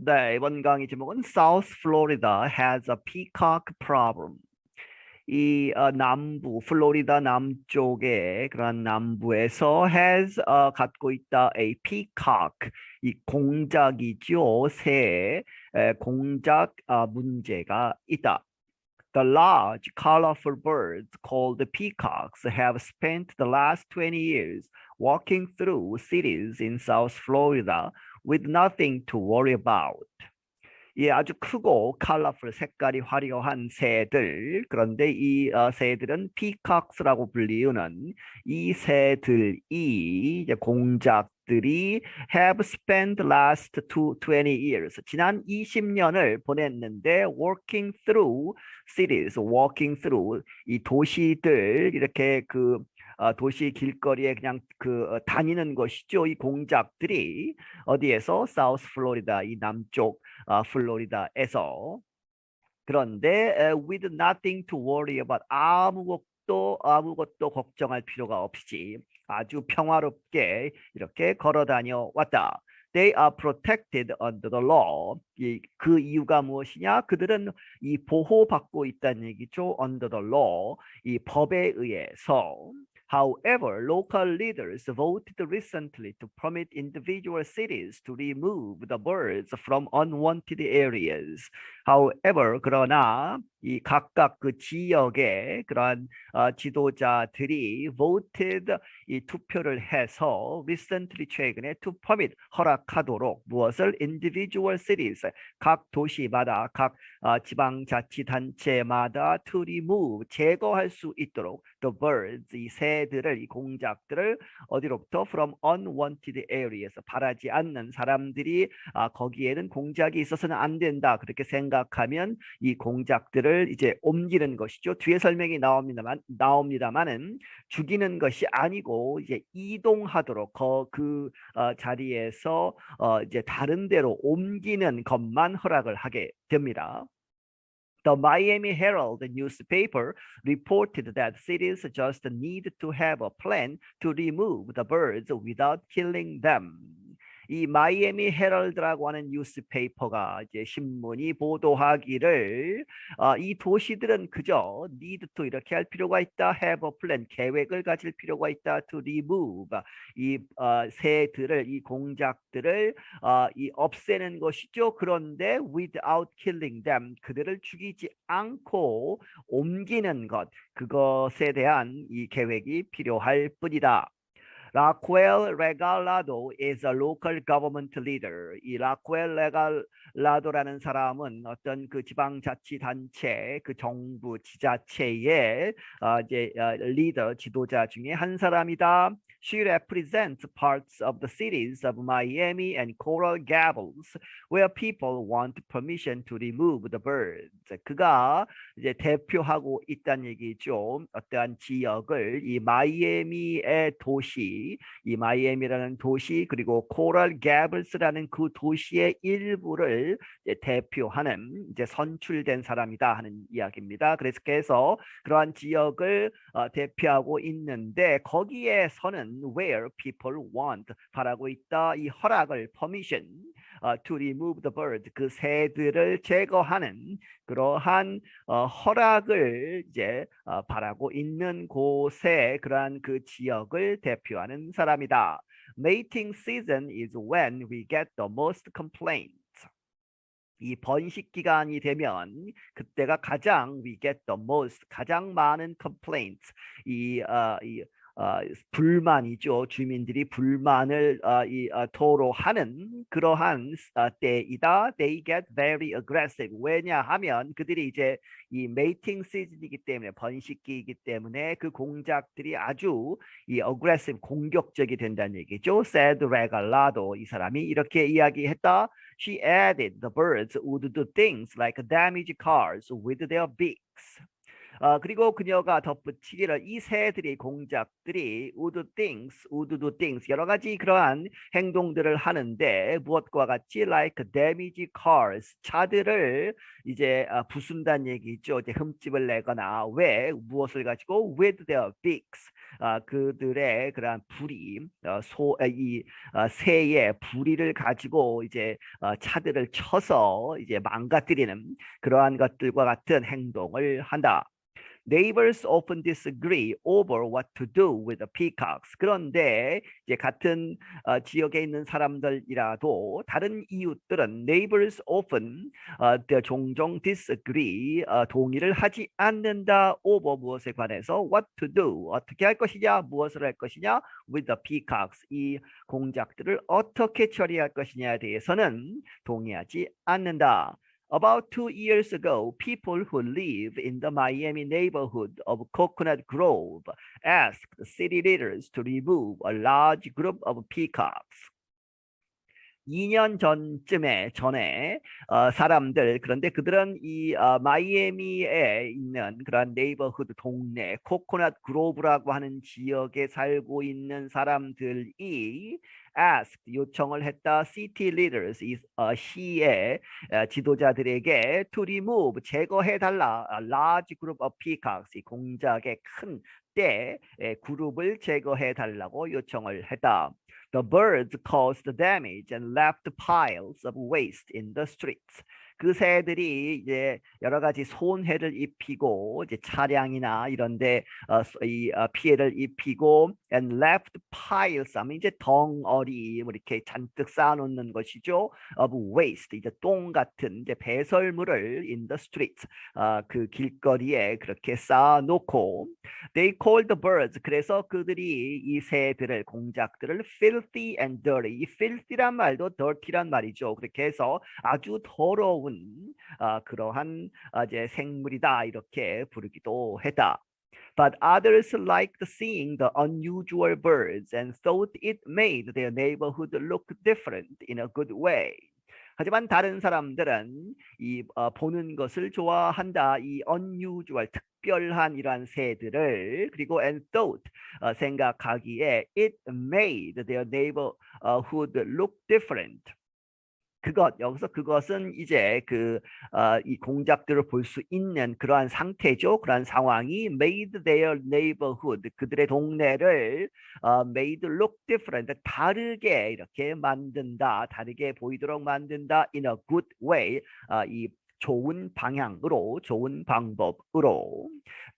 네, 이번 강의 제목은 South Florida has a peacock problem. 남부, 플로리다 남쪽에 그런 남부에서 갖고 있다 a peacock, 이 공작이죠. 공작 문제가 있다. The large, colorful birds called the peacocks have spent the last 20 years walking through cities in South Florida with nothing to worry about. 예, 아주 크고 컬러풀 색깔이 화려한 새들. 그런데 이 새들은 피카크스라고 불리우는 이 새들이 이제 공작들이 have spent last 20 years 지난 20년을 보냈는데 walking through cities, walking through 이 도시들 이렇게 도시 길거리에 그냥 다니는 것이죠. 이 공작들이 어디에서? 사우스 플로리다 이 남쪽 플로리다에서. 그런데 with nothing to worry about 아무것도 걱정할 필요가 없이 아주 평화롭게 이렇게 걸어 다녀 왔다. They are protected under the law. 그 이유가 무엇이냐? 그들은 이 보호받고 있다는 얘기죠. Under the law. 이 법에 의해서. However, local leaders voted recently to permit individual cities to remove the birds from unwanted areas. However, 그러나 이 각각 그 지역의 그러한 지도자들이 voted 이 투표를 해서 recently 최근에 to permit 허락하도록 무엇을 individual cities 각 도시마다 각 지방자치단체마다 to remove 제거할 수 있도록 the birds 이 새들을 이 공작들을 어디로부터 from unwanted areas 바라지 않는 사람들이 거기에는 공작이 있어서는 안 된다 그렇게 생각하면 이 공작들을 이제 옮기는 것이죠. 뒤에 설명이 나옵니다만은 죽이는 것이 아니고 이제 이동하도록 그 자리에서 이제 다른 데로 옮기는 것만 허락을 하게 됩니다. The Miami Herald newspaper reported that cities just need to have a plan to remove the birds without killing them. 이 마이애미 헤럴드라고 하는 뉴스페이퍼가 이제 신문이 보도하기를 이 도시들은 그저 need to 이렇게 할 필요가 있다, have a plan 계획을 가질 필요가 있다, to remove 이 새들을 이 공작들을 이 없애는 것이죠. 그런데 without killing them 그들을 죽이지 않고 옮기는 것 그것에 대한 이 계획이 필요할 뿐이다. Raquel Regalado is a local government leader. 이 라쿠엘 레갈라도라는 사람은 어떤 그 지방자치단체, 그 정부 지자체의 이제 리더, 지도자 중에 한 사람이다. She represents parts of the cities of Miami and Coral Gables, where people want permission to remove the birds. 그가 이제 대표하고 있다는 얘기죠. 어떠한 지역을 이 마이애미의 도시, 이 마이애미라는 도시 그리고 코럴 개블스라는 그 도시의 일부를 이제 대표하는 이제 선출된 사람이다 하는 이야기입니다. 그래서 그러한 지역을 대표하고 있는데 거기에서는 where people want 바라고 있다 이 허락을 permission to remove the bird 그 새들을 제거하는 그러한 허락을 이제 바라고 있는 곳에 그러한 그 지역을 대표하는 사람이다. Mating season is when we get the most complaints. 이 번식 기간이 되면 그때가 가장 we get the most 가장 많은 complaints 이 불만이죠. 주민들이 불만을 토로하는 그러한 때이다. They get very aggressive. 왜냐하면 그들이 이제 이 mating season이기 때문에 번식기이기 때문에 그 공작들이 아주 이 aggressive 공격적이 된다는 얘기죠. Said Regalado 이 사람이 이렇게 이야기했다. She added the birds would do things like damage cars with their beaks. 그리고 그녀가 덧붙이기를 이 새들이 공작들이 would do things 여러 가지 그러한 행동들을 하는데 무엇과 같이 like damage cars 차들을 이제 부순다는 얘기죠. 이제 흠집을 내거나 왜 무엇을 가지고 with their beaks 그들의 그러한 부리 이 새의 부리를 가지고 이제 차들을 쳐서 이제 망가뜨리는 그러한 것들과 같은 행동을 한다. Neighbors often disagree over what to do with the peacocks. 그런데 이제 같은 지역에 있는 사람들이라도 다른 이웃들은 neighbors often 종종 disagree 동의를 하지 않는다 over 무엇에 관해서 what to do 어떻게 할 것이냐 무엇을 할 것이냐 with the peacocks 이 공작들을 어떻게 처리할 것이냐에 대해서는 동의하지 않는다. About 2 years ago, people who live in the Miami neighborhood of Coconut Grove asked city leaders to remove a large group of peacocks. 2년 전에 사람들 그런데 그들은 이 마이애미에 있는 그런 네이버후드 동네 코코넛 그로브라고 하는 지역에 살고 있는 사람들이 asked 요청을 했다 city leaders 이 시의 지도자들에게 to remove 제거해 달라 large group of peacocks 이 공작의 큰 때 그룹을 제거해 달라고 요청을 했다. The birds caused damage and left piles of waste in the streets. 그 새들이 이제 여러 가지 손해를 입히고 이제 차량이나 이런데 피해를 입히고 and left piles 하면 이제 덩어리 뭐 이렇게 잔뜩 쌓아놓는 것이죠. of waste 이제 똥 같은 이제 배설물을 in the streets 그 길거리에 그렇게 쌓아놓고 they called the birds 그래서 그들이 이 새들을 공작들을 filthy and dirty 이 filthy란 말도 dirty란 말이죠. 그렇게 해서 아주 더러운 그러한 이제 생물이다 이렇게 부르기도 했다. But others liked seeing the unusual birds and thought it made their neighborhood look different in a good way. 하지만 다른 사람들은 이 보는 것을 좋아한다. 이 unusual 특별한 이러한 새들을 그리고 and thought 생각하기에 it made their neighborhood look different. 여기서 그것은 이제 이 공작들을 볼 수 있는 그러한 상태죠. 그러한 상황이 made their neighborhood 그들의 동네를 made look different 다르게 이렇게 만든다. 다르게 보이도록 만든다. in a good way 이 좋은 방향으로 좋은 방법으로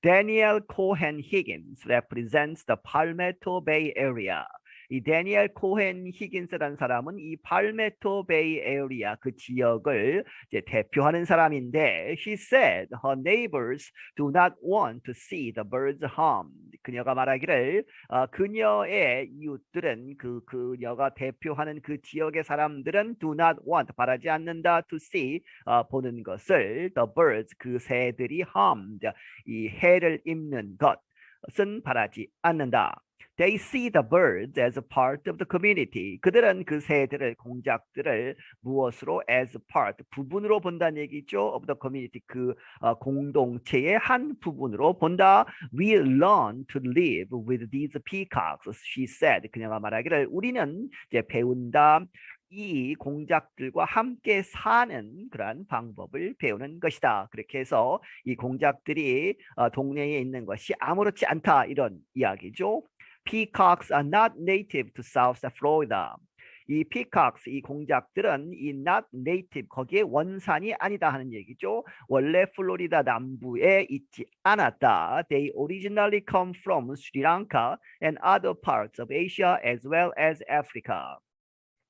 Daniel Cohen Higgins represents the Palmetto Bay Area. 이 데니엘 코헨 히긴스라는 사람은 이 팔메토 베이 에리아 그 지역을 이제 대표하는 사람인데 she said her neighbors do not want to see the birds harmed. 그녀가 말하기를 그녀의 이웃들은 그녀가 대표하는 그 지역의 사람들은 do not want 바라지 않는다 to see 보는 것을 the birds 그 새들이 harmed 이 해를 입는 것은 바라지 않는다. They see the birds as a part of the community. 그들은 그 새들을 공작들을 무엇으로 as part 부분으로 본다는 얘기죠. of the community 그 공동체의 한 부분으로 본다. We learn to live with these peacocks. She said. 그녀가 말하기를 우리는 이제 배운다. 이 공작들과 함께 사는 그러한 방법을 배우는 것이다. 그렇게 해서 이 공작들이 동네에 있는 것이 아무렇지 않다 이런 이야기죠. Peacocks are not native to South Florida. 이 peacocks, 이 공작들은 이 not native, 거기에 원산이 아니다 하는 얘기죠. 원래 플로리다 남부에 있지 않았다. They originally come from Sri Lanka and other parts of Asia as well as Africa.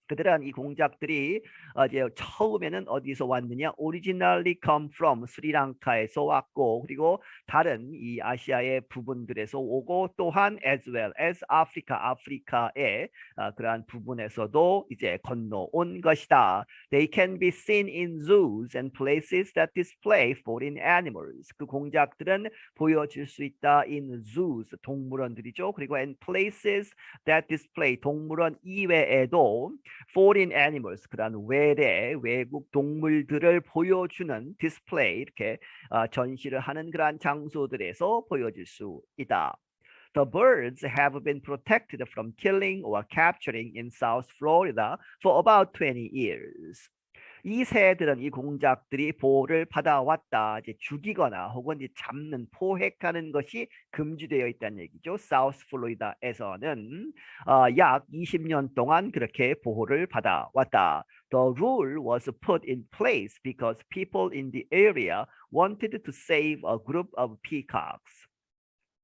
그들은 이 공작들이 이제 처음에는 어디서 왔느냐? Originally come from 스리랑카에서 왔고 그리고 다른 이 아시아의 부분들에서 오고 또한 as well as 아프리카의 그러한 부분에서도 이제 건너온 것이다. They can be seen in zoos and places that display foreign animals. 그 공작들은 보여줄 수 있다 in zoos 동물원들이죠. 그리고 and places that display 동물원 이외에도 foreign animals, 그다음 외국 동물들을 보여주는 display 이렇게 전시를 하는 그러한 장소들에서 보여질 수 있다. The birds have been protected from killing or capturing in South Florida for about 20 years. 이 새들은 이 공작들이 보호를 받아왔다. 이제 죽이거나 혹은 이제 잡는 포획하는 것이 금지되어 있다는 얘기죠. 사우스 플로리다에서는 약 20년 동안 그렇게 보호를 받아왔다. The rule was put in place because people in the area wanted to save a group of peacocks.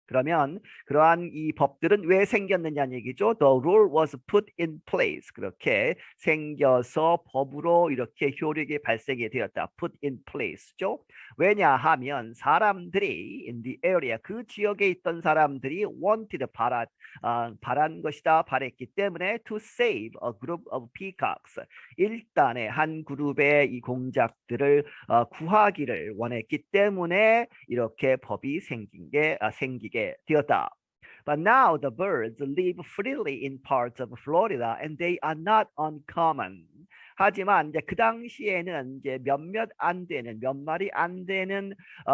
그러면 그러한 이 법들은 왜 생겼느냐는 얘기죠. The rule was put in place. 그렇게 생겨서 법으로 이렇게 효력이 발생이 되었다. Put in place죠. 왜냐하면 사람들이 in the area 그 지역에 있던 사람들이 wanted 바란 것이다. 바랬기 때문에 to save a group of peacocks. 일단의 한 그룹의 이 공작들을 구하기를 원했기 때문에 이렇게 법이 생기게 되었다. But now the birds live freely in parts of Florida and they are not uncommon. 하지만 이제 그 당시에는 이제 몇 마리 안 되는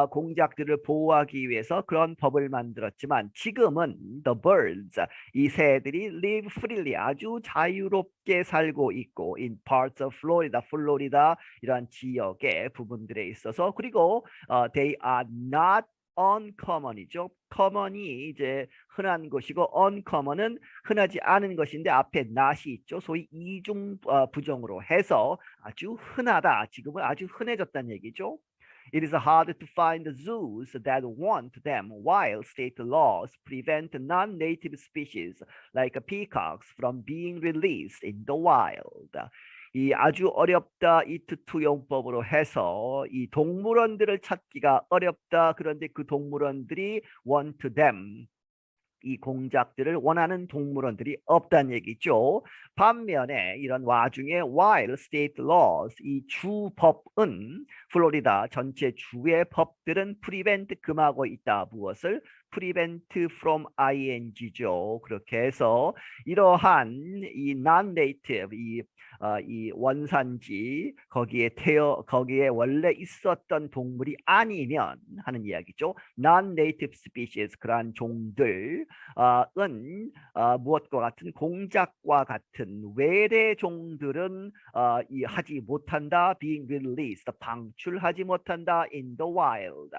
공작들을 보호하기 위해서 그런 법을 만들었지만 지금은 the birds 이 새들이 live freely 아주 자유롭게 살고 있고 in parts of Florida, 플로리다 이런 지역의 부분들에 있어서 그리고 they are not uncommon이죠. common이 이제 흔한 것이고 uncommon은 흔하지 않은 것인데 앞에 not이 있죠. 소위 이중 부정으로 해서 아주 흔하다. 지금은 아주 흔해졌다는 얘기죠. It is hard to find zoos that want them, while state laws prevent non-native species like peacocks from being released in the wild. 이 아주 어렵다 이 투영법으로 해서 이 동물원들을 찾기가 어렵다. 그런데 그 동물원들이 want them 이 공작들을 원하는 동물원들이 없다는 얘기죠. 반면에 이런 와중에 while state laws 이 주법은 플로리다 전체 주의 법들은 prevent 금하고 있다. 무엇을? prevent from ing죠. 그렇게 해서 이러한 이 non-native 이 원산지 거기에 원래 있었던 동물이 아니면 하는 이야기죠. non-native species 그러한 종들 은 무엇과 같은 공작과 같은 외래 종들은 하지 못한다. being released 방출하지 못한다. in the wild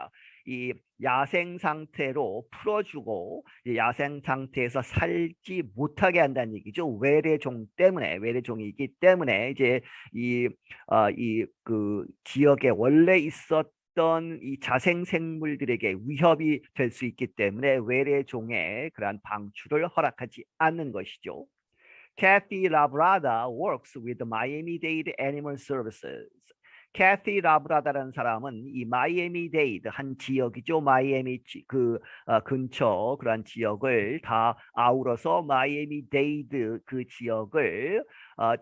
이 야생 상태로 풀어주고 야생 상태에서 살지 못하게 한다는 얘기죠. 외래종 때문에 외래종이기 때문에 이제 그 지역에 원래 있었던 이 자생 생물들에게 위협이 될 수 있기 때문에 외래종의 그러한 방출을 허락하지 않는 것이죠. Kathy Labrada works with the Miami-Dade Animal Services. 캐티 라브라다라는 사람은 이 마이애미-데이드 한 지역이죠. 마이애미 근처 그러한 지역을 다 아우러서 마이애미-데이드 그 지역을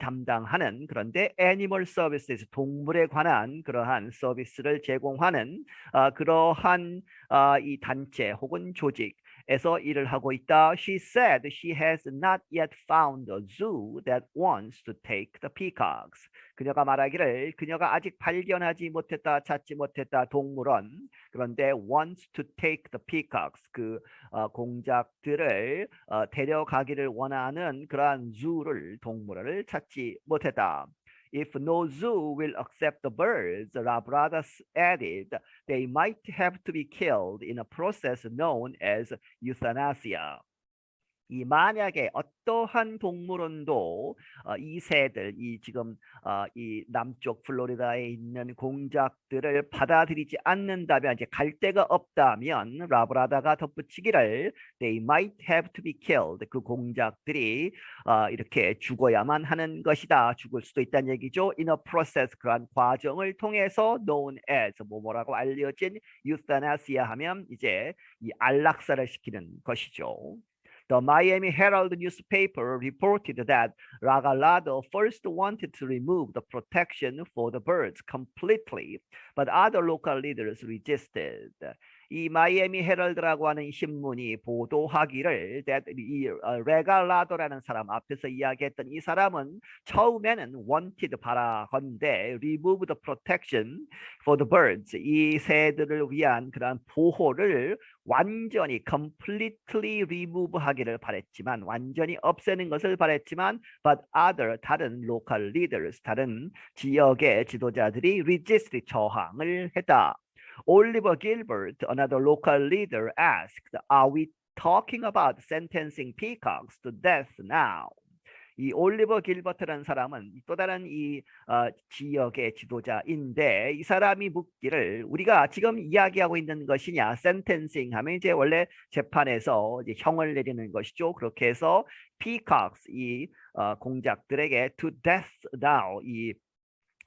담당하는 그런데 애니멀 서비스에서 동물에 관한 그러한 서비스를 제공하는 그러한 이 단체 혹은 조직 에서 일을 하고 있다. She said she has not yet found a zoo that wants to take the peacocks. 그녀가 말하기를 그녀가 아직 발견하지 못했다, 찾지 못했다 동물원. 그런데 wants to take the peacocks 그 공작들을 데려가기를 원하는 그러한 동물원을 찾지 못했다. If no zoo will accept the birds, Labrada added, they might have to be killed in a process known as euthanasia. 이 만약에 어떠한 동물원도 이 새들 이 지금 이 남쪽 플로리다에 있는 공작들을 받아들이지 않는다면 이제 갈 데가 없다면 라브라다가 덧붙이기를 they might have to be killed 그 공작들이 이렇게 죽어야만 하는 것이다. 죽을 수도 있다는 얘기죠. In a process 그러한 과정을 통해서 known as 뭐라고 알려진 euthanasia 하면 이제 이 안락사를 시키는 것이죠. The Miami Herald newspaper reported that Ragalado first wanted to remove the protection for the birds completely, but other local leaders resisted. 이 마이애미 헤럴드라고 하는 신문이 보도하기를 이 레갈라도라는 사람 앞에서 이야기했던 이 사람은 처음에는 wanted 바라건대 remove the protection for the birds 이 새들을 위한 그러한 보호를 완전히 completely remove 하기를 바랬지만 완전히 없애는 것을 바랬지만 but other 다른 local leaders 다른 지역의 지도자들이 resist 저항을 했다. Oliver Gilbert, another local leader, asked, "Are we talking about sentencing peacocks to death now?" 이 올리버 길버트라는 사람은 또 다른 이 지역의 지도자인데 이 사람이 묻기를 우리가 지금 이야기하고 있는 것이냐 sentencing 하면 이제 원래 재판에서 이제 형을 내리는 것이죠. 그렇게 해서 peacocks 이 공작들에게 to death now 이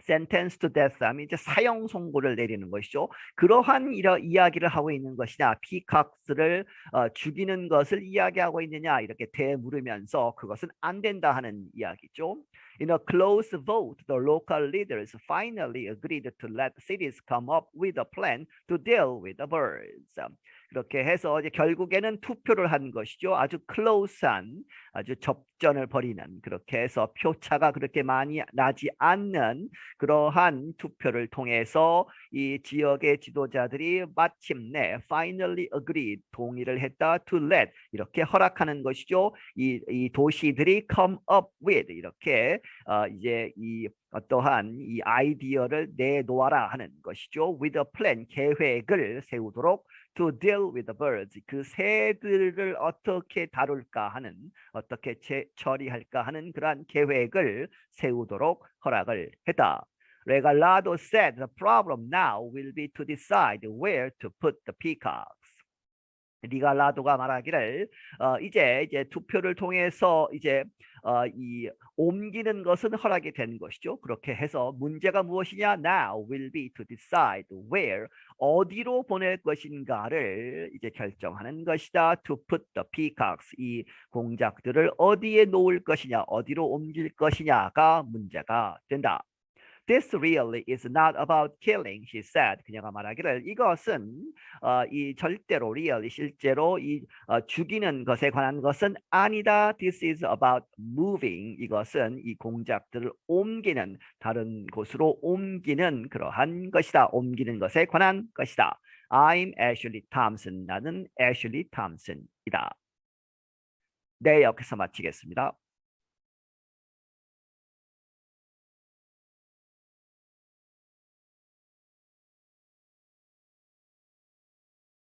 sentence to death 하면 이제 사형 선고를 내리는 것이죠. 그러한 이야기를 하고 있는 것이냐, 피카스를 죽이는 것을 이야기하고 있느냐 이렇게 되물으면서 그것은 안 된다 하는 이야기죠. In a close vote, the local leaders finally agreed to let cities come up with a plan to deal with the birds. 그렇게 해서 이제 결국에는 투표를 한 것이죠. 아주 클로스한 아주 접전을 벌이는 그렇게 해서 표차가 그렇게 많이 나지 않는 그러한 투표를 통해서 이 지역의 지도자들이 마침내 finally agreed 동의를 했다 to let 이렇게 허락하는 것이죠. 이 도시들이 come up with 이렇게 이제 이 어떠한 이 아이디어를 내놓아라 하는 것이죠. with a plan 계획을 세우도록 to deal with the birds 그 새들을 어떻게 다룰까 하는 어떻게 처리할까 하는 그러한 계획을 세우도록 허락을 했다. Regalado said the problem now will be to decide where to put the peacocks. 리갈라도가 말하기를 이제 투표를 통해서 이제 이 옮기는 것은 허락이 된 것이죠. 그렇게 해서 문제가 무엇이냐? Now will be to decide where 어디로 보낼 것인가를 이제 결정하는 것이다. To put the peacocks 이 공작들을 어디에 놓을 것이냐, 어디로 옮길 것이냐가 문제가 된다. This really is not about killing, she said. 그녀가 말하기를 이것은 이 절대로 really 실제로 이 죽이는 것에 관한 것은 아니다. This is about moving. 이것은 이 공작들을 옮기는 다른 곳으로 옮기는 그러한 것이다. 옮기는 것에 관한 것이다. I'm Ashley Thompson. 나는 Ashley Thompson이다. 네, 여기서 마치겠습니다.